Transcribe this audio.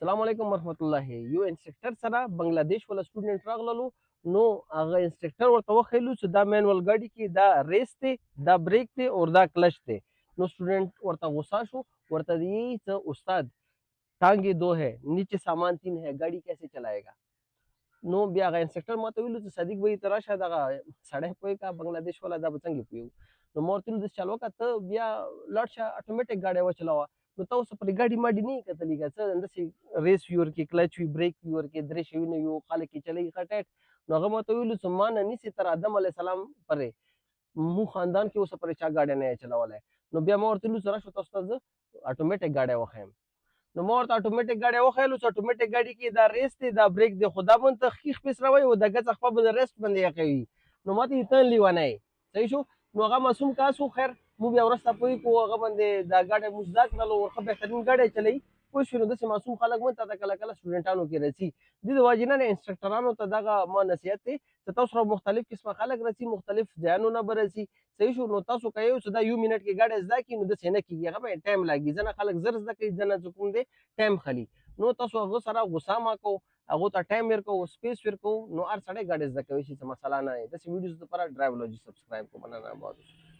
السلام علیکم ورحمت الله. یو انسټرکټر سره بنگلاديش ولا سټوډنټ راغللو، نو هغه انسټرکټر ورته وښیلو چې دا مینوال ګاډي کې دا ریس دی، دا بریک دی او دا کلچ دی. نو سټوډنټ ورته غوسه شو، ورته دی چې استاد ټانګې دو ہے نیچے سامان تین ہے ګاډي کیسے چلائے گا. نو بیا هغه انسټرکټر ماته ویلو چې صدیق بھائی ته راشه دغه سړی پوهې کا بنگلاديش والا دا به څنګه پوهېږو. نو ما ورته ویل داسې چل وکړه ته بیا لاړ شه اټومیټک ګاډی وچلوه. نو ته اوس پرې ګاډي ماډي نه یې کتلي که څه همداسې ریس وي ورکې کلچ وي بریک وي ورکې درې شیونه وي خلک یې چلوي ښه ټایټ. نو هغه ماته ویلو چې ما نه نیسې تر آدم علیه السلام پرې مو خاندان کې اوسه پرې چا ګاډی نه یې چلولی. نو بیا ما ورته ویلو چې راشه تاسو ته زه اټومیټک ګاډی وښیم. نو ما ورته اټومیټک ګاډی وښیلو چې اټومیټک ګاډي کې دا ریس دی دا بریک دی، خو دا به ته خیخ پیس روی و د ګڅ خپه به د ریسټ باندې یقوي. نو ما ته یې تن لیونی صحیح شو. نو هغه معصوم کاس و، خیر مو بیا وروسته پوه کړو هغه باندې دا ګاډی مو زده کړل او ښه بهترین ګاډی چلوي. پوه شوې. نو داسې معصوم خلک مونږ ته د کله کله سټوډنټانو کې رسي. دې د واجې نه انسټرکټرانو ته دغه ما نصیحت دی چې تاسو سره مختلف قسمه خلک رسي، مختلف ځایونو نه به رسي صحیح شو. نو تاسو که یو چې دا یو منټ کې ګاډی زده کړي نو داسې نه کېږي، هغه به ټایم لګي. ځینې خلک زر زده کوي، ځینې چې کوم دی ټایم خلي. نو تاسو هغه سره غوسه مه کوو، هغو ته ټایم ورکوو، سپیس ورکوو، نو هر سړی ګاډی زده کوي شي څه مسله نه دی. داسې ویډیوز لپاره ډرایولوجي سبسکرایب کړو. مننه.